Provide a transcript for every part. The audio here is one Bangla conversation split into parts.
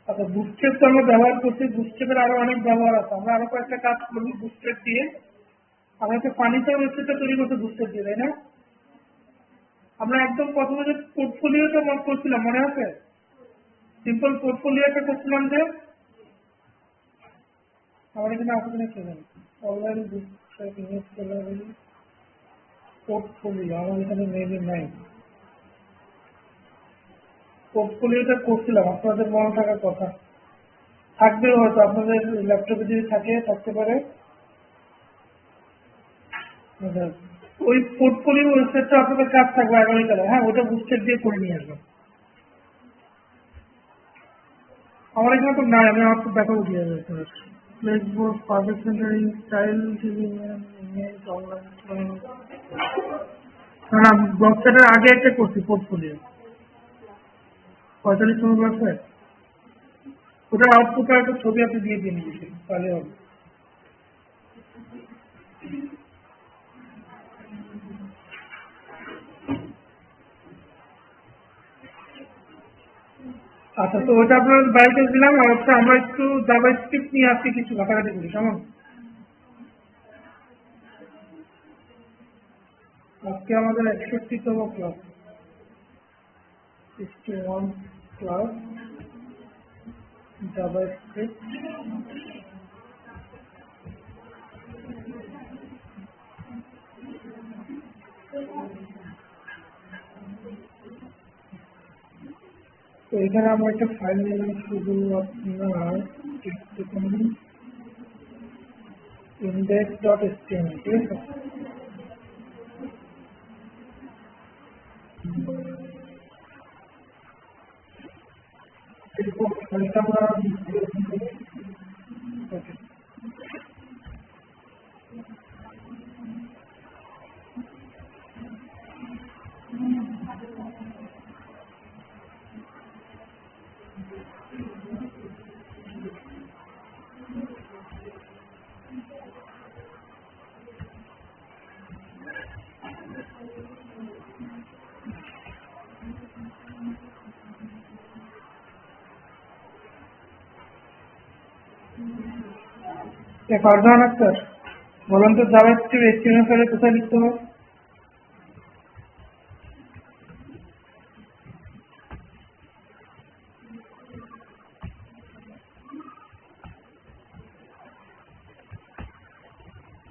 আচ্ছা, বুস্টেপ তো আমরা ব্যবহার করছি, বুস্টেপের আরো অনেক ব্যবহার আছে। আমরা আরো কয়েকটা কাজ করবো বুস্টেপ দিয়ে। আমরা তো পানিতেও ওয়েবসাইটটা তৈরি করতে বুস্টেপ দিয়ে, তাই না? আমরা একদম প্রথমে যে পোর্টফোলিওটা করছিলাম মনে আছে? সিম্পল পোর্টফোলিও একটা করছিলাম যে আমার এখানে আছে কিনা কে জানে। অনলাইন বুস্টেপ ইমেজ গ্যালারি পোর্টফোলিও আমার এখানে মেবি নাই। পোর্টফোলিওটা করছিলাম, আপনাদের মনে থাকার কথা। থাকবেও হয়তো আপনাদের ল্যাপটপে যদি থাকতে পারে। আচ্ছা, ওই পোর্টফোলিও ওয়েবসাইটটা আপনাদের কাজ থাকবে আগামীকালে। হ্যাঁ, ওটা বুস্টেপ দিয়ে করে নিয়ে আসবেন। আমার এখানে তো নাই, আমি আমার তো দেখা উঠিয়ে যাবে। Flexboard perfect centering style TV image online. না, ওয়েবসাইটের আগে একটা করছি পোর্টফোলিও 45 নম্বর ওয়েবসাইট। ওটার আউটপুট একটা ছবি আপনি দিয়ে দিয়ে নিয়েছেন, তাহলে হবে। আচ্ছা, তো ওটা আপনার বাড়িতে দিলাম। আর হচ্ছে আমরা একটু জাভা স্ক্রিপ্ট নিয়ে আসছি, কিছু ঘাটাঘাটি করি কেমন? আজকে আমাদের 61তম ক্লাস, 61 ক্লাস জাভা স্ক্রিপ্ট। তো এখানে আমরা একটা ফাইল নিলাম, শুধু আপনার index.html, ঠিক আছে? এরপর ফাইলটা আমরা okay, ফারজান আক্তার বলুন তো জাভা স্ক্রিপ্ট HTML ফাইলে কোথায় লিখতে হবে?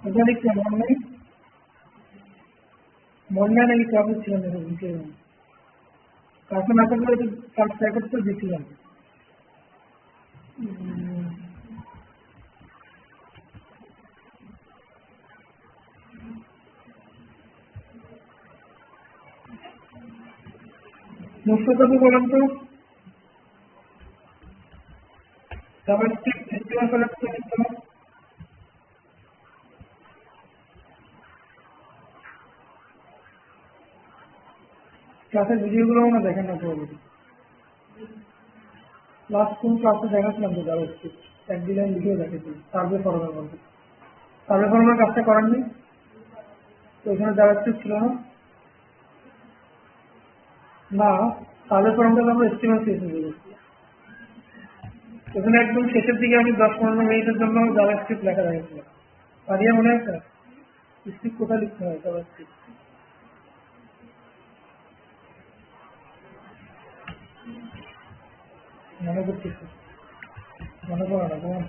কোথায় লিখতে হবে? মনে নাকি টপিক ছিল না, লিখে কাছে না থাকলে কাজ রেকর্ড করে দিয়েছিলাম। মুস্তফাকে বলেন তো জাভা স্ক্রিপ্ট HTML ফাইলে কোথায় লিখতে হবে? ক্লাসের ভিডিওগুলো না দেখেন না পুরোপুরি। লাস্ট কোন ক্লাসে দেখাচ্ছিলাম তো জাভা স্ক্রিপ্ট এক ডিজাইন ভিডিও দেখেছি সার্ভে ফর্মের মধ্যে। সার্ভে ফর্মের কাজটা করেননি তো এখানে জাভা স্ক্রিপ্ট ছিল না। না, সার্ভে ফর্মটা আমরা HTML CSS দিয়েছি। ওখানে একদম শেষের দিকে আমি 10-15 মিনিটের জন্য জাভা স্ক্রিপ্ট লেখা দেখেছিল। পারিয়া মনে আছে স্ক্রিপ্ট কোথায় লিখতে হয়? জাভা স্ক্রিপ্ট মনে করতেছি, মনে পড়ে না কেমন।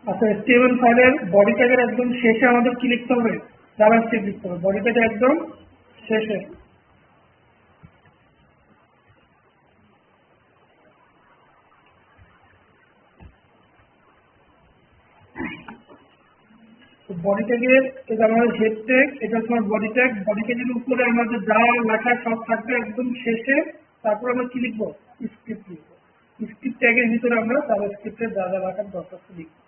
আচ্ছা, HTML ফাইলের বডি ট্যাগের একদম শেষে আমাদের কি লিখতে হবে? জাভা স্ক্রিপ্ট লিখতে হবে বডি ট্যাগের একদম শেষে। বডি ট্যাগের এটা আমাদের হেড ট্যাগ, এটা তোমার বডি ট্যাগ। বডি ট্যাগের উপরে আমাদের যা লেখা সব থাকবে একদম শেষে। তারপর আমরা কি লিখবো? স্ক্রিপ্ট লিখবো। স্ক্রিপ্ট ট্যাগের ভিতরে আমরা জাভা স্ক্রিপ্টের যা যা লেখার দরকার লিখবো।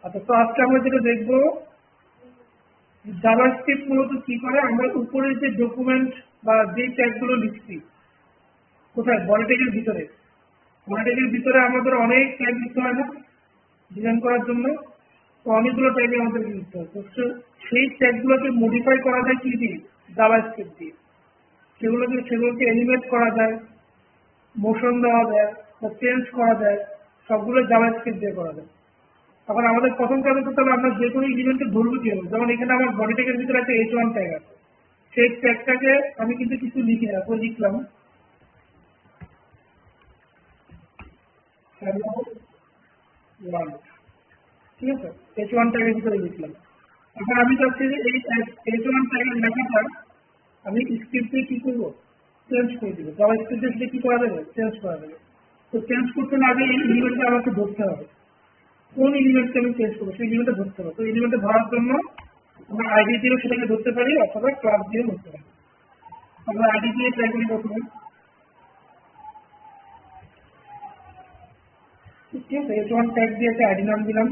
আচ্ছা, তো আজকে আমরা যেটা দেখবো জাভা স্ক্রিপ্ট মূলত কি করে। আমরা উপরে যে ডকুমেন্ট বা যে ট্যাগগুলো লিখছি কোথায়? বডি ট্যাগের ভিতরে। বডি ট্যাগের ভিতরে আমাদের অনেক ট্যাগ লিখতে হয় না ডিজাইন করার জন্য? তো অনেকগুলো ট্যাগে আমাদের লিখতে হয়। তো সেই ট্যাগগুলোকে মডিফাই করা যায় কি দিয়ে? জাভা স্ক্রিপ্ট দিয়ে। সেগুলোকে এলিমেট করা যায়, মোশন দেওয়া যায় বা চেঞ্জ করা যায়, সবগুলো জাভাস্ক্রিপ্ট দিয়ে করা যায়। এখন আমাদের প্রথম কাজ করতে হবে আমরা যে কোনো এলিমেন্টে ধরবো কি হবে। যেমন এখানে আমার বডি ট্যাগের ভিতরে একটা H1 ট্যাগ আছে, সেই ট্যাগটাকে আমি কিন্তু কিছু লিখি না, তো লিখলাম হ্যালো ওয়ার্ল্ড, ঠিক আছে, H1 ট্যাগের ভিতরে লিখলাম। এখন আমি চাচ্ছি যে এই H1 ট্যাগের লেখাটা আমি স্ক্রিপ্টে কি করবো, চেঞ্জ করে দিব। জাভা স্ক্রিপ্টে কি করা যাবে, চেঞ্জ করা যাবে। তো চেঞ্জ করতে হলে আগে এই এলিমেন্টটা আমাকে ধরতে হবে, কোন এলিমেন্টকে আমি চেঞ্জ করবো সেই এলিমেন্টটা ধরতে হবে। তো এলিমেন্টটা ধরার জন্য আমরা আইডি দিয়েও সেটাকে ধরতে পারি অথবা ক্লাস দিয়ে ধরতে পারি। আমরা আইডি দিয়ে ট্রাই করি প্রথমে, ঠিক আছে। H1 ট্যাগ দিয়ে একটা আইডি নাম দিলাম।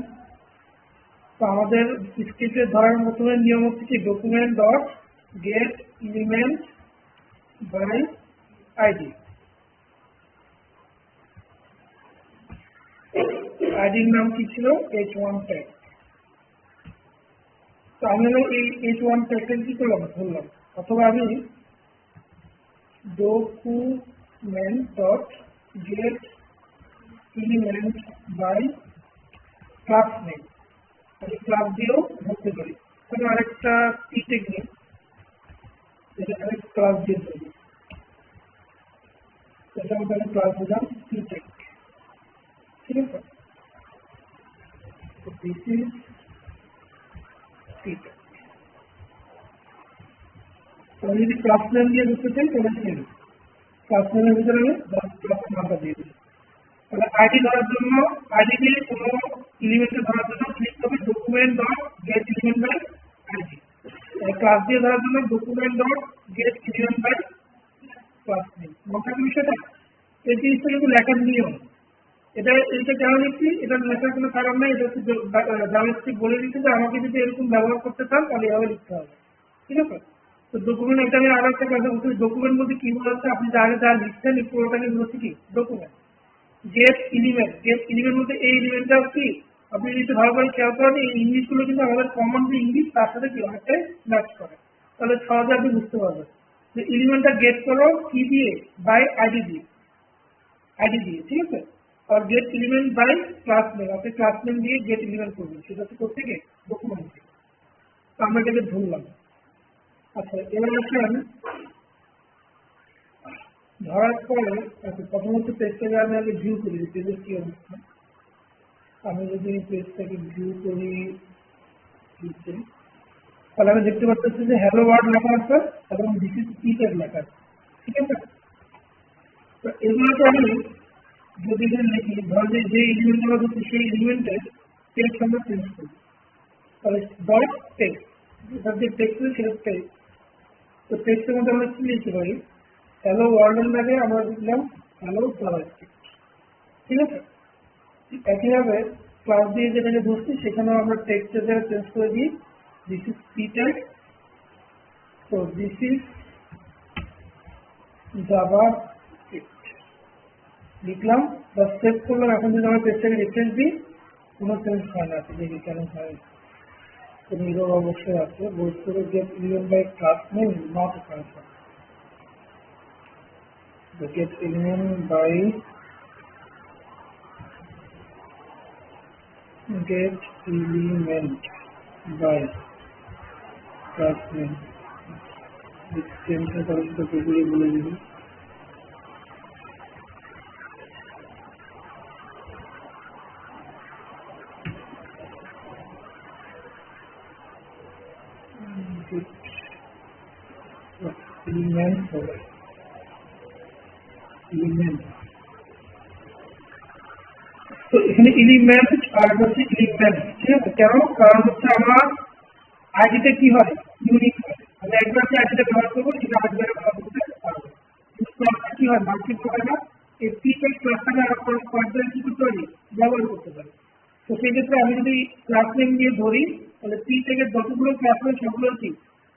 তো আমাদের স্ক্রিপ্টে ধরার প্রথমে নিয়ম হচ্ছে কি document dot get element by ID. আইডির নাম কি ছিল, H1 ট্যাগ। তো আমি এই H1 ট্যাগটা কি করলাম, ধরলাম। অথবা আমি document dot get element by class name, আমি ক্লাস দিয়েও ধরতে পারি। তাহলে আরেকটা টি টেকনিক, যেটা আরেক ক্লাস দিয়ে ধরবো, সেটা আমি ক্লাস দিলাম টি টেক, ঠিক আছে। This is T tech. আমি যদি ক্লাস নেম দিয়ে ধরতে চাই তাহলে সেম ক্লাস নেমের ভিতরে আমি ক্লাস নামটা দিয়ে দিই। তাহলে আইডি ধরার জন্য, আইডি দিয়ে কোনো এলিমেন্টকে ধরার জন্য ক্লিক করবে document dot get element by ID. Class দিয়ে ধরার জন্য document dot get element by class name. মনে বিষয়টা এই জিনিসটা কিন্তু লেখার নিয়ম। এইটা কেন লিখছি, এটা লেখার কোনো কারণ নেই। এটা হচ্ছে জাভাস্ক্রিপ্ট বলে দিচ্ছে যে আমাকে যদি এরকম ব্যবহার করতে চান তাহলে এভাবে লিখতে হবে, ঠিক আছে। তো ডকুমেন্ট, এটা আমি আরো একটা কথা বলছি, ডকুমেন্ট বলতে কি বলছে, আপনি যা লিখছেন এই পুরোটাকে বলছি কি ডকুমেন্ট। গেট এলিমেন্ট বলতে এই এলিমেন্টটা কি, আপনি যদি ভালো করে খেয়াল করেন এই ইংলিশগুলো কিন্তু আমাদের কমন যে ইংলিশ তার সাথে কি অনেকটাই ম্যাচ করে। তাহলে সহজে আপনি বুঝতে পারবেন যে এলিমেন্টটা গেট করো কি দিয়ে, বাই আইডি দিয়ে, ঠিক আছে। আর get element by class name, আপনি ক্লাস নেম দিয়ে গেট এলিমেন্ট করবেন, সেটা হচ্ছে করতে গিয়ে ডকুমেন্ট থেকে। তো আমরা এটাকে ধরলাম। আচ্ছা, এবার আসেন ধরার পরে প্রথমত পেজটাকে আমি আগে ভিউ করি পেজের কি অবস্থা। আমি যদি পেজটাকে ভিউ করি, তাহলে আমি দেখতে পাচ্ছি যে হ্যালো ওয়ার্ল্ড লেখা আছে এবং দিস ইজ টি ট্যাগ লেখা আছে, ঠিক আছে। তো এগুলোকে আমি যদি লিখি, ধর যে এলিমেন্টগুলো হচ্ছে সেই এলিমেন্টের টেক্সট আমরা চেঞ্জ করি, তাহলে ডট টেক্সট, যে টেক্সট সেটা টেক্সট। তো টেক্সটের মধ্যে আমরা কি লিখতে পারি, হ্যালো ওয়ার্ল্ডের আগে আমরা লিখলাম হ্যালো জাভাস্ক্রিপ্ট, ঠিক আছে। একইভাবে ক্লাস দিয়ে যেটাকে ধরছি সেখানেও আমরা টেক্সটের জায়গায় চেঞ্জ করে দিই, দিস ইজ টি ট্যাগ। তো দিস ইজ জাভাস্ক্রিপ্ট লিখলাম, বা সেভ করলাম। এখন যদি আমরা পেজটাকে রিফ্রেশ দিই কোনো চেঞ্জ হয় না, দেখি কেন হয়, কোনো এরর অবশ্যই আছে। বোধ করে get element by class name not a function, get element by class name, which change the variable element তো এখানে এলিমেন্ট আর হচ্ছে এলিমেন্ট, ঠিক আছে। কেন, কারণ হচ্ছে আমার আইডিটা কি হয়, ইউনিক হয়। আমি একবার যে আইডিটা ব্যবহার করবো সেটা আরেকবার ব্যবহার করতে পারবো, কিন্তু ক্লাসটা কি হয়, মাল্টিপ হয় না। এই টি ট্যাগ ক্লাসটাকে আর কয়েকবার কি করতে পারি, ব্যবহার করতে পারি। তো সেই ক্ষেত্রে আমি যদি ক্লাস নেম দিয়ে ধরি তাহলে টি ট্যাগের যতগুলো ক্লাস নেম সবগুলো কি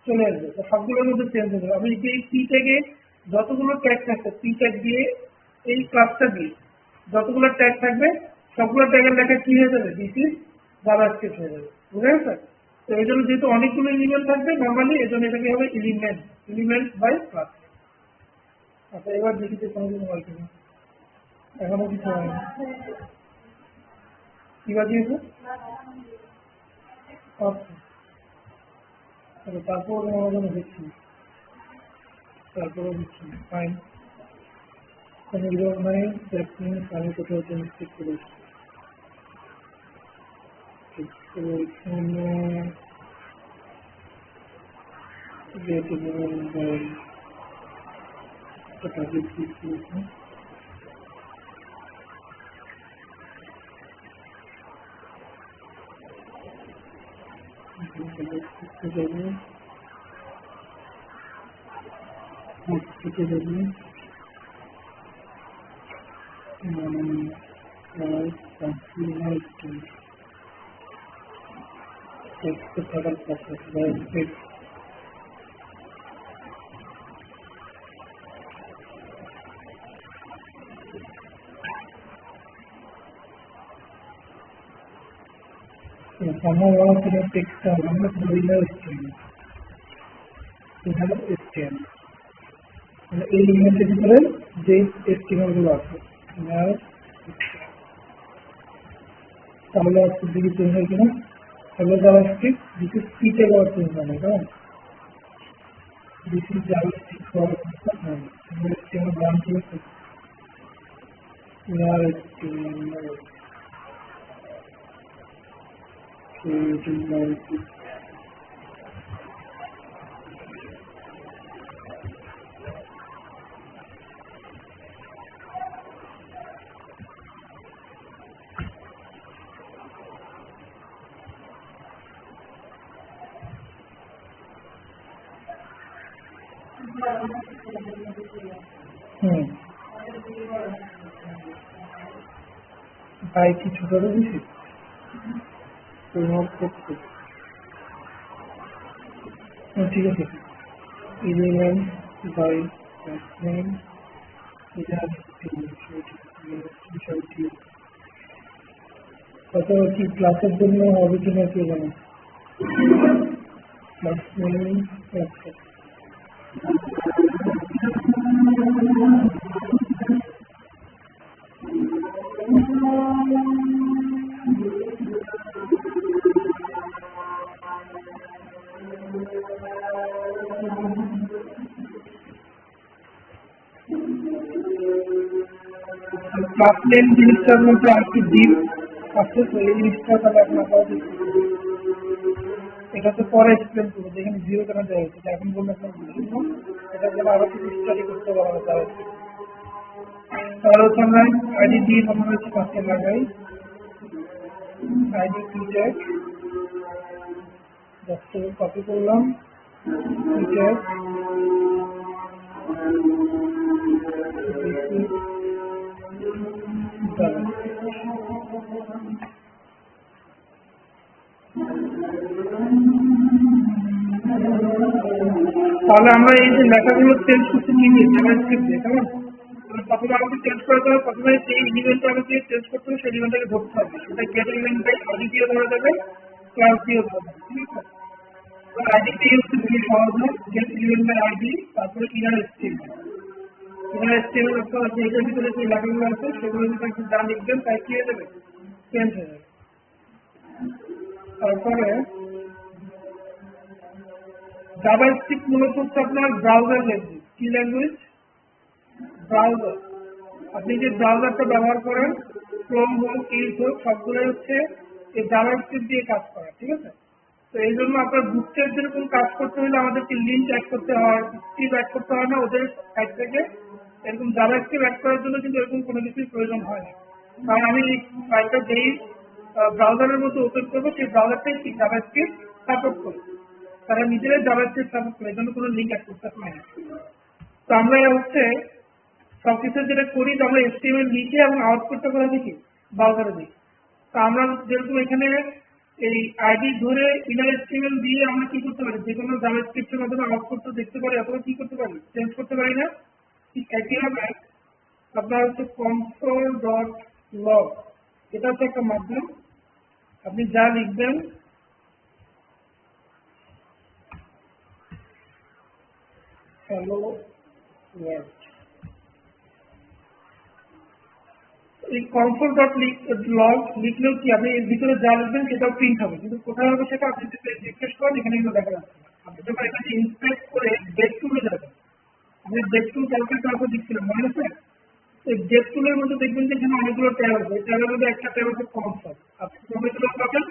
চলে আসবে, তো সবগুলোর মধ্যে চেঞ্জ হয়ে যাবে। আমি যে টি ট্যাগে যতগুলো ট্যাগ থাকবে, টি ট্যাগ দিয়ে এই ক্লাসটা দিয়ে যতগুলো ট্যাগ থাকবে সবগুলো ট্যাগের লেখা কি হয়ে যাবে, দিস ইজ জাভাস্ক্রিপ্ট হয়ে যাবে, বুঝে গেছে। তো এই জন্য যেহেতু অনেকগুলো এলিমেন্ট থাকবে নর্মালি, এই জন্য এটাকে হবে এলিমেন্ট বাই ক্লাস। আচ্ছা, এবার দেখি যে কোনো হয় কিনা। এখনো কিছু হয়নি। কি বাজিয়েছে? আচ্ছা, তারপর আমার জন্য হচ্ছে না। তারপরে হচ্ছে না, ফাইন। কোনো বিরোধ নাই, দ্যাট মিনস আমি কোথাও একটা মিস্টেক করেছি। তো এখানে target distribution. Somehow one of the text one of the winner stream. We have HTML. এই ইমেজের ভিতরে যে HTML গুলো আছে তাহলে আজকে দিকে চেঞ্জ হয় কিনা hello javascript this is feature or change হবে right this is javascript for HTML branch here HTML creating javascript ভাই কিছু করে দিছি তোমার করতে ঠিক আছে ইমেল বাই নেম এটা বিষয়টি কত কি ক্লাসের জন্য হবে কিনা কে জানে ক্লাস নেম ক্লাস নেম জিনিসটার মধ্যে আর কি ডিপ আছে তো এই জিনিসটা তাহলে আপনার এটা তো পরে এক্সপ্লেন করবো যেখানে জিরো কেন দেওয়া হয়েছে এখন বললে আপনার বুঝবো এটা যেন আরো কিছু স্টাডি করতে পারা যায় তাহলে হচ্ছে আমরা আইডি দিয়ে আমরা হচ্ছে পাশে লাগাই আইডি ফিচার জাস্ট কপি করলাম ফিচার তাহলে আমরা এই যে লেখাগুলো চেঞ্জ করতে নিয়ে জাভাস্ক্রিপ্টে কেমন প্রথমে আমাকে চেঞ্জ করতে হবে প্রথমে যে এলিমেন্টটা আমাকে চেঞ্জ করতে হবে সেই এলিমেন্টটাকে ধরতে হবে সেটা গেট এলিমেন্টটাই আইডি দিয়ে ধরা যাবে ক্লাস দিয়ে ধরা যাবে ঠিক আছে তো আইডি দিয়ে হচ্ছে খুবই সহজ হয় গেট এলিমেন্টের আইডি তারপরে ইনার এসটিএমএল অর্থাৎ আছে এটার ভিতরে যে লেখাগুলো আছে সেগুলো যদি একটু যা লিখবেন তাই কি হয়ে যাবে চেঞ্জ হয়ে যাবে তারপরে জাভাস্ক্রিপ্ট মূলত হচ্ছে আপনার ব্রাউজার ল্যাঙ্গুয়েজ কি ল্যাঙ্গুয়েজ ব্রাউজার আপনি যে ব্রাউজারটা ব্যবহার করেন ক্রোম হোক ইজ হোক সবগুলোই হচ্ছে এই জাভাস্ক্রিপ্ট দিয়ে কাজ করা ঠিক আছে তো এই জন্য আপনার বুকটের যেরকম কাজ করতে হলে আমাদেরকে লিঙ্ক অ্যাড করতে হয় স্ক্রিপ্ট অ্যাড করতে হয় না ওদের সাইড থেকে এরকম জাভাস্ক্রিপ্ট অ্যাড করার জন্য কিন্তু এরকম কোনো কিছুর প্রয়োজন হয় না কারণ আমি ফাইলটা যেই ব্রাউজারের মধ্যে ওপেন করবো সেই ব্রাউজারটাই ঠিক জাভাস্ক্রিপ্ট সাপোর্ট করবে তারা নিজেরাই জাভাস্ক্রিপ্ট সাপোর্ট করে এই জন্য কোনো লিঙ্ক অ্যাড করতে হয় না তো আমরা হচ্ছে সবকিছু যেটা করি যে আমরা HTML লিখে এবং আউটপুটটা করে দেখি ব্রাউজারে দিই তো আমরা যেরকম এখানে এই আইডি ধরে ইনার HTML দিয়ে আমরা কি করতে পারি যে কোনো জাভাস্ক্রিপ্টের মাধ্যমে আউটপুটটা দেখতে পারি অথবা কি করতে পারি চেঞ্জ করতে পারি না ঠিক একইভাবে আপনার হচ্ছে console.log এটা হচ্ছে একটা মাধ্যম আপনি যা লিখবেন hello world এই কনসোল ডট লগ লিখলেও কি আপনি এর ভিতরে যা লিখবেন সেটাও প্রিন্ট হবে, কিন্তু কোথায় হবে সেটা আপনি যদি রিফ্রেশ করেন এখানে কিন্তু দেখা যাচ্ছে না। আপনি যখন এখানে ইন্সপেক্ট করে ডেট টুলে যাবেন, আমি ডেট টুল কালকে কাউকে দিচ্ছিলাম মনে আছে, এই ডেট টুলের মধ্যে দেখবেন যে এখানে অনেকগুলো ট্যাব আছে, এই ট্যাবের মধ্যে একটা ট্যাব আছে কনসোল, আপনি কম্পিউটারগুলো পাবেন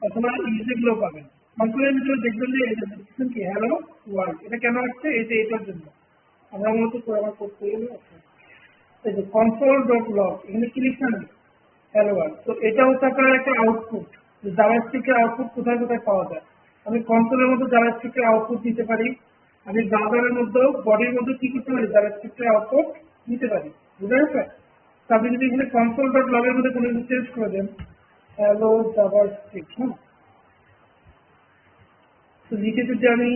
অথবা ইমেজগুলো পাবেন। কনসোলের ভিতরে দেখবেন যে এটা দেখছেন কি হ্যালো ওয়ার্ল্ড, এটা কেন আসছে, এই যে এটার জন্য আমরা মূলত আমার করতে গেলে এই যে কনসোল ডট লগ এখানে কি লিখছেন হ্যালো ওয়ার্ল্ড। তো এটা হচ্ছে আপনার একটা আউটপুট, যে জাভাস্ক্রিপ্টের আউটপুট কোথায় কোথায় পাওয়া যায়। আমি কনসোলের মধ্যে জাভাস্ক্রিপ্টের আউটপুট দিতে পারি, আমি ব্রাউজারের মধ্যেও বডির মধ্যে কি করতে পারি জাভাস্ক্রিপ্টের আউটপুট দিতে পারি, বুঝা গেছে। তো আপনি যদি এখানে কনসোল ডট লগের মধ্যে কোনো কিছু চেঞ্জ করে দেন হ্যালো জাভাস্ক্রিপ্ট, হ্যাঁ, তো লিখে যদি আমি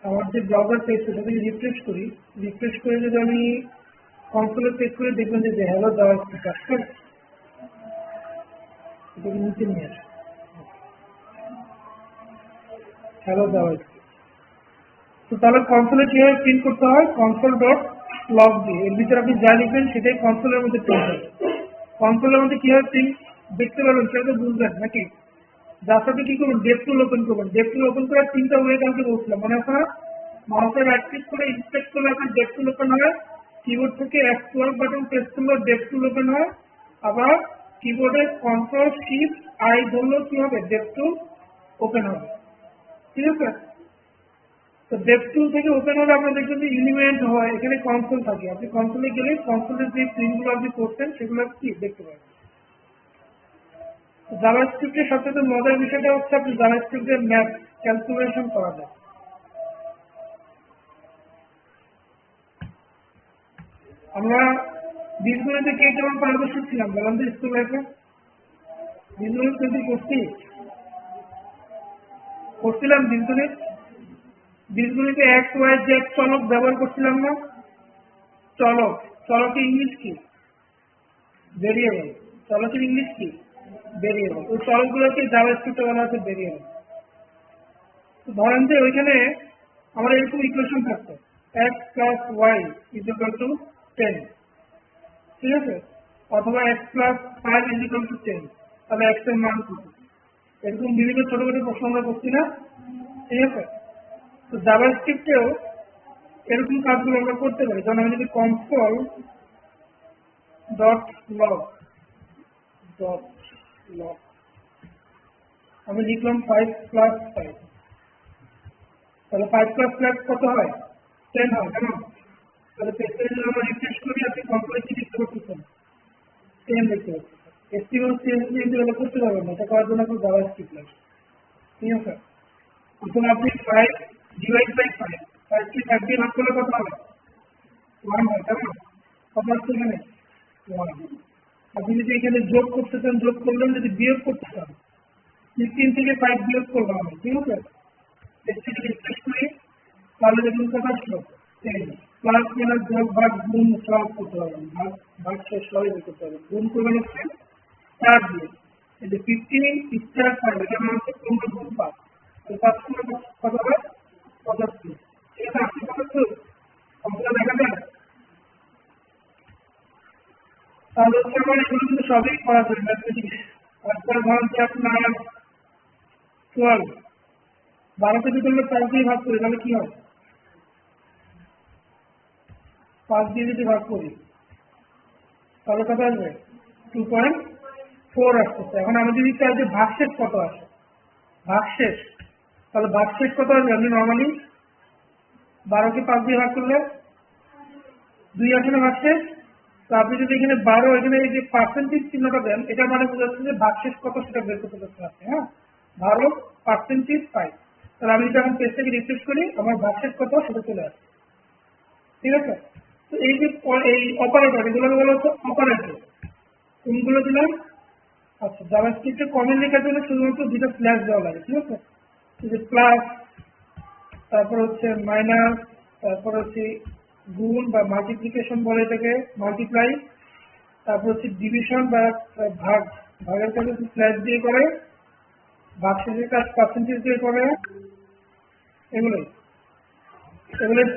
আমার যে ব্রাউজার পেজ সেটা যদি রিফ্রেশ করি, রিফ্রেশ করে যদি আমি কনসোলে চেক করে দেখবেন যে হ্যালো জাভাস্ক্রিপ্ট আসছে, এটাকে নিচে নিয়ে আসে হ্যালো জাভাস্ক্রিপ্ট। তো তাহলে কনসোলে কিভাবে প্রিন্ট করতে হয়, কনসোল ডট লগ দিয়ে এর ভিতরে আপনি যা লিখবেন সেটাই কনসোলের মধ্যে প্রিন্ট হবে। কনসোলের মধ্যে কিভাবে প্রিন্ট দেখতে পারবেন সেটা তো বুঝবেন নাকি। যার সাথে কি করবেন ডেপ টুল ওপেন করবেন, ডেপ টুল ওপেন করার 3টা ওয়ে কালকে বলছিলাম মনে আছে না। মাউসের রাইট ক্লিক করে ইন্সপেক্ট করলে আপনার ডেপ টুল ওপেন হয়, কিবোর্ড থেকে F12 বাটন প্রেস করলে ডেপ টুল ওপেন হয়, আবার কিবোর্ডে কন্ট্রোল শিফট আই ধরলেও কি হবে ডেপ টুল ওপেন হবে, ঠিক আছে। তো ডেপ টুল থেকে ওপেন হলে আপনার দেখবেন যে ইলিমেন্ট হয়, এখানে কনসোল থাকে, আপনি কনসোলে গেলে কনসোলের যে প্রিন্টগুলো আপনি করছেন সেগুলো কি দেখতে পাবেন। জাভাস্ক্রিপ্টের সবচেয়ে মজার বিষয়টা হচ্ছে আপনি জাভাস্ক্রিপ্টের ম্যাথ ক্যালকুলেশন করা যায়। আমরা বীজগণিতে কে কেমন পারদর্শী ছিলাম বলেন তো স্কুল লাইফে, বীজগণিত কিন্তু করছিলাম বীজগণিতে এক্স ওয়াই জেড চলক ব্যবহার করছিলাম না। চলক, চলকের ইংলিশ কি ভেরিয়েবল, চলকের ইংলিশ কি ভেরিয়েবল, ওই চলকগুলোকে জাভাস্ক্রিপ্টে বলা হচ্ছে ভেরিয়েবল। ধরেন যে ওইখানে আমার এরকম ইকুয়েশন থাকতো X plus Y is equal to 10, ঠিক আছে, অথবা X plus 5 is equal to 10, তাহলে এক্স এর মান কত, এরকম বিভিন্ন ছোট ছোট প্রশ্ন আমরা করছি না, ঠিক আছে। তো জাভাস্ক্রিপ্টেও এরকম কাজগুলো আমরা করতে পারি। যেমন আমি যদি কনসোল ডট লগ আমি লিখলাম 5 প্লাস 5, তাহলে 5 প্লাস 5 কত হয় 10 হয়, কেমন, তাহলে পেজটা যদি আমরা রিফ্রেশ করি আপনি কনসোলে কি দেখতে পাচ্ছেন 10 দেখতে পাচ্ছেন। এসটিএমএল সিএসএস এগুলো করতে পারবেন না, এটা করার জন্য আপনার জাভাস্ক্রিপ্ট লাগবে, ঠিক আছে। অথবা আপনি 5 ডিভাইড বাই 5 কে 5 দিয়ে ভাগ করলে কত হবে 1 হয়, কেমন, কত আসছে এখানে 1। আপনি যদি এখানে যোগ করতে চান যোগ করলেন, যদি বিয়োগ করতে চান 15 থেকে 5 বিয়োগ করবো আমি, ঠিক আছে। এসটিকে রিফ্রেশ করি তাহলে দেখুন কত আসলো 10, প্লাস মাইনাস যোগ ভাগ গুণ সব করতে পারবেন, ভাগ শেষ সবই করতে পারবেন। গুণ করবেন হচ্ছে 4 দিয়ে, এই যে 15 স্টার 5 এটা মানে হচ্ছে 15 গুণ 5, তো 5 কত হয় 75, ঠিক আছে। আপনি কত অঙ্কটা দেখা যায়, তাহলে হচ্ছে আমার এগুলো কিন্তু সবই করা যায় ম্যাথমেটিক্স। তারপরে ধরেন যে আপনার 12 12 থেকে করলে 5 দিয়ে ভাগ করি তাহলে কি হয়, 5 দিয়ে যদি ভাগ করি তাহলে কত আসবে 2.4 আসতেছে। এখন আমি যদি চাই যে ভাগশেষ কত আসে, ভাগশেষ, তাহলে ভাগশেষ কত আসবে, আপনি নর্মালি 12কে 5 দিয়ে ভাগ করলে 2 আসে না ভাগশেষ। তো আপনি যদি এখানে 12 এখানে এই যে পার্সেন্টেজ চিহ্নটা দেন, এটা মানে বোঝাচ্ছে যে ভাগশেষ কত সেটা বের করতে পারছে আপনি, হ্যাঁ 12 পার্সেন্টেজ 5। তাহলে আমি যদি এখন পেজটাকে রিফ্রেশ করি আমার ভাগশেষ কত সেটা চলে আসে, ঠিক আছে। তো এই যে এই অপারেটর এগুলোকে বলা হচ্ছে অপারেটর, কোনগুলো দিলাম, আচ্ছা জাভাস্ক্রিপ্টে কমেন্ট লেখার জন্য শুধুমাত্র দুটো স্ল্যাশ দেওয়া লাগে, ঠিক আছে। এই যে প্লাস, তারপর হচ্ছে মাইনাস, তারপর হচ্ছে গুণ বা মাল্টিপ্লিকেশন বলে এটাকে মাল্টিপ্লাই, তারপর হচ্ছে ডিভিশন বা ভাগ, ভাগের কাজ হচ্ছে স্ল্যাশ দিয়ে করে, ভাগশেষের কাজ পার্সেন্টেজ দিয়ে করে, এগুলোই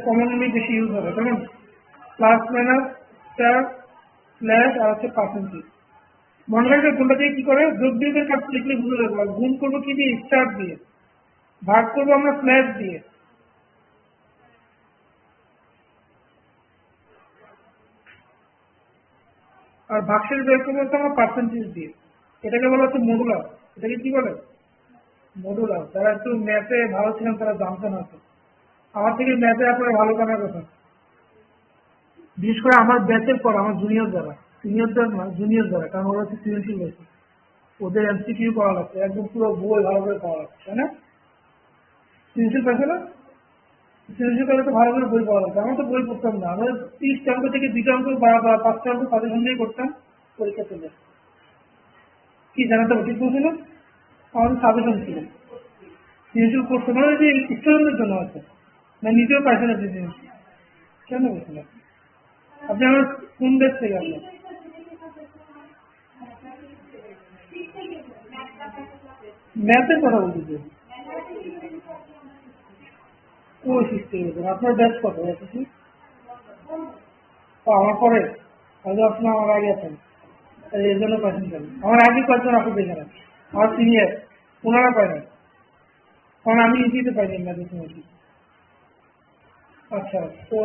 কমনলি বেশি ইউজ হবে, কেমন প্লাস মাইনাস স্টার স্ল্যাশ আর হচ্ছে পার্সেন্টেজ। মনে রাখবে কোনটা দিয়ে কি করে, যোগ বিয়োগের কাজ লিখলে বুঝে যাবো। আর গুণ করবো কি দিয়ে, স্টার দিয়ে। ভাগ করবো আমরা স্ল্যাশ দিয়ে। আর ভাগশেষ বের করবো হচ্ছে আমরা পার্সেন্টেজ দিয়ে। এটাকে বলা হচ্ছে মডুলার। এটাকে কি বলে, মডুলার। যারা একটু ম্যাথে ভালো ছিলেন তারা জানতেন হয়তো। আমার থেকে ম্যাথে আপনারা ভালো জানার কথা। বিশেষ করে আমার ব্যাচের পর আমার জুনিয়র যারা, সিনিয়রদের না, জুনিয়র যারা, কারণ ওরা হচ্ছে সৃজনশীল বেশি, ওদের এমসিকিউ করা লাগছে, একদম পুরো বই ভালো করে পড়া লাগছে, তাই না? সৃজনশীল পাইছে না? সৃজনশীল করলে তো ভালো করে বই পড়া লাগছে। আমরা তো বই পড়তাম না, আমরা 30টা অঙ্ক থেকে 2টা অঙ্ক বা 5টা অঙ্ক তাদের সঙ্গেই করতাম, পরীক্ষা চলে আসতো। কি জানাতে ঠিক বলছিল? আমাদের সাজেশন ছিল সৃজনশীল করছে মানে যে স্টুডেন্টদের জন্য আছে, না নিজেও পাইছে না সৃজনশীল। কেন বলছিলেন আপনি? আমার কোন দেশ থেকে আপনার? ম্যাথের কথা বলতেছে। ও শিখতে গেছেন, আপনার ব্যাচ কত এসেছি? তো আমার পরে, হয়তো আপনি আমার আগে আছেন, এই জন্য পাইছেন কেন? আমার আগে কয়েকজন আপনি দেখে নেন, আমার সিনিয়র, ওনারা পায় না, কারণ আমি ইজিতে পাইনি ম্যাথের সময়। আচ্ছা, তো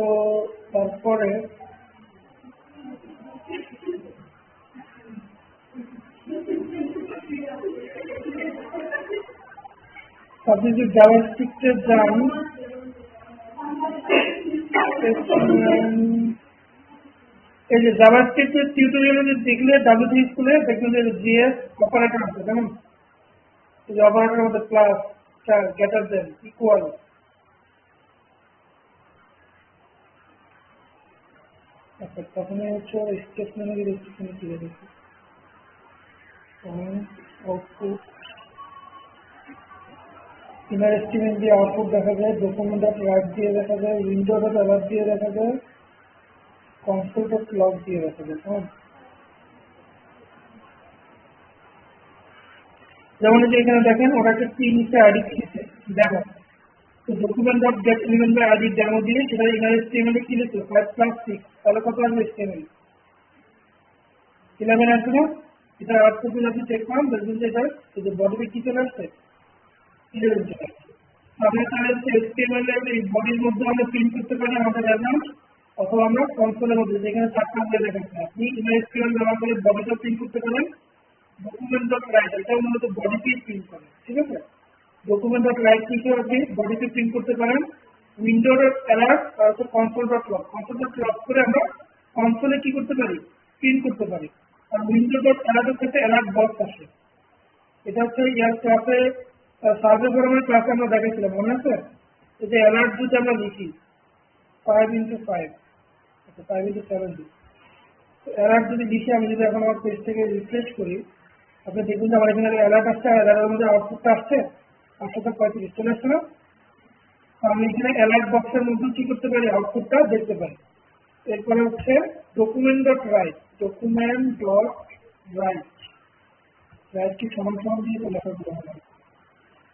তারপরে আপনি যদি জাভাস্ক্রিপ্টে যান, এই যে জাভাস্ক্রিপ্টের টিউটোরিয়াল দেখলে ডাব্লিউ3 স্কুলে দেখবেন যে জিএস অপারেটর আছে, কেমন? এই যে অপারেটরের মধ্যে প্লাস, গ্রেটার দেন, ইকুয়াল। আচ্ছা, প্রথমে হচ্ছে স্টেটমেন্টের রেস্ট্রিকশন দিয়ে দিচ্ছি। আউটপুট, ইনার স্টেটমেন্ট দিয়ে আউটপুট দেখা যায়, ডকুমেন্ট ডট রাইট দিয়ে দেখা যায়, উইন্ডো ডট অ্যালার্ট দিয়ে দেখা যায়, কনসোল ডট লগ দিয়ে দেখা যায়। কেমন? যেমন যে এখানে দেখেন ওরা একটা টি নিচে আইডি দিয়েছে, দেখো তো document dot get element by ID demo দিয়ে সেটা ইনার স্টেটমেন্টে কি লিখছে 5+6, তাহলে কত আসবে স্টেটমেন্ট? 11 আসবে না? এটা আউটপুট গুলো আপনি চেক করেন, দেখবেন যে এটা এই যে বডিতে কি চলে আসছে, 11 চলে আসছে। আমরা তাহলে HTML এর এই বডির মধ্যে আমরা প্রিন্ট করতে পারি আমাদের অ্যাকাউন্ট, অথবা আমরা কনসোলের মধ্যে যেখানে 4টা বলে দেখাচ্ছে আপনি ইমেজ স্কেল ব্যবহার করে বডিটা প্রিন্ট করতে পারেন। ডকুমেন্ট ডট রাইট এটাও মূলত বডিতেই প্রিন্ট করে, ঠিক আছে? ডকুমেন্ট ডট রাইট লিখে আপনি বডিতে প্রিন্ট করতে পারেন। উইন্ডো ডট অ্যালার্ট আর হচ্ছে console dot lock, console dot lock করে আমরা কনসোলে কি করতে পারি, প্রিন্ট করতে পারি। আর উইন্ডো ডট অ্যালার্টের সাথে অ্যালার্ট বক্স আসে, এটা হচ্ছে ইয়ার ক্লাসে সার্ভে ফরমের ক্লাসে আমরা দেখেছিলাম, মনে আছে? এই যে অ্যালার্ট যদি আমরা লিখি 5x5, আচ্ছা 5x7 দিই, অ্যালার্ট যদি লিখে আমি যদি এখন আমার পেজ থেকে রিফ্রেশ করি, আপনি দেখুন যে আমার এখানে অ্যালার্ট আসছে, আর অ্যালার্টের মধ্যে আউটপুটটা আসছে 835 চলে আসছে না? আমি এখানে অ্যালার্ট বক্সের মধ্যে কি করতে পারি, আউটপুটটা দেখতে পারি। এরপরে হচ্ছে document dot right, document dot right, right কি সমান সমান দিয়ে তো লেখা দিতে হবে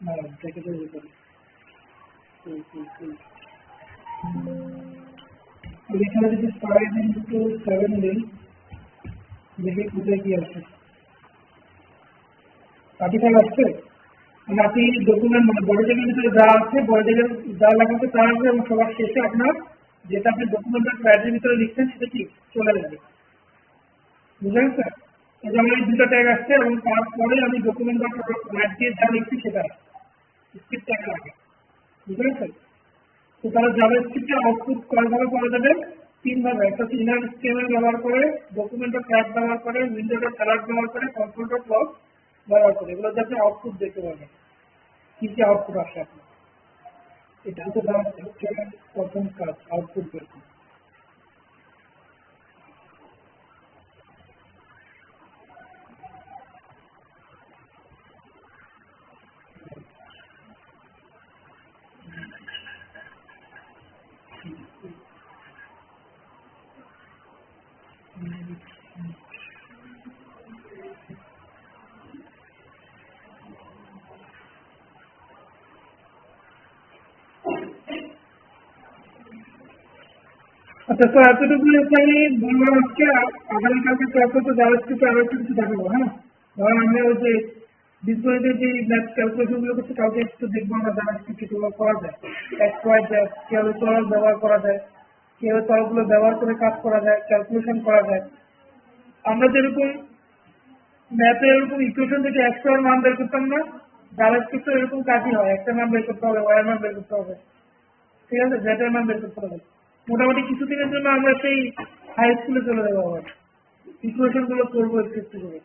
না, দেখে তৈরি করি। এখানে যদি 5x7 দিই, দেখি কোথায় কি আছে, 35 আসছে। মানে আপনি ডকুমেন্ট মানে বডি টেবিলের ভিতরে যা আছে, বডি টেবিল যা লেখা আছে তা আসবে, এবং সবার শেষে আপনার যেটা আপনি ডকুমেন্টের রাইটের ভিতরে লিখছেন সেটা কি চলে যাবে, বুঝতে পারছেন? এই যে আমার এই দুটো ট্যাগ আসছে, এবং তারপরে আমি ডকুমেন্ট রাইট দিয়ে যা লিখছি সেটা স্ক্রিপ্ট ট্যাগ লাগে, বুঝতে পারছেন? তো তারা জাভাস্ক্রিপ্টের আউটপুট কয়ভাবে করা যাবে, 3 ভাবে। একটা হচ্ছে ইনার স্টেটমেন্ট ব্যবহার করে, ডকুমেন্ট ডট ট্যাগ ব্যবহার করে, উইন্ডো ডট অ্যালার্ট ব্যবহার করে, কনসোল ডট লগ ব্যবহার করে। এগুলো যাতে আউটপুট দেখতে পাবেন, কি কি আউটপুট আসে আপনার। এটা হচ্ছে জাভাস্ক্রিপ্টের প্রথম কাজ, আউটপুট বের করা। আচ্ছা, তো এতটুকু আমি বললাম আজকে। আগামীকালকে ক্লাসে তো জাভাস্ক্রিপ্টে আরো একটু কিছু দেখাবো, হ্যাঁ। ধরেন আমরা ওই যে বীজগণিতের যে ম্যাথ ক্যালকুলেশন গুলো করছে, কালকে একটু দেখবো আমরা জাভাস্ক্রিপ্টে কিভাবে করা যায়। এক্স ওয়াই জেড কিভাবে চলক ব্যবহার করা যায়, কিভাবে চলকগুলো ব্যবহার করে কাজ করা যায়, ক্যালকুলেশন করা যায়। আমরা যেরকম ম্যাথে এরকম ইকুয়েশন থেকে এক্স এর মান বের করতাম না, জাভাস্ক্রিপ্টে এরকম কাজই হয়। একটা মান বের করতে হবে, ওয়াই এর মান বের করতে হবে, ঠিক আছে, জেড এর মান বের করতে হবে। মোটামুটি কিছুদিনের জন্য আমরা সেই হাই স্কুলে চলে যাবো আবার, ইকুয়েশন গুলো করবো একটু একটু করে।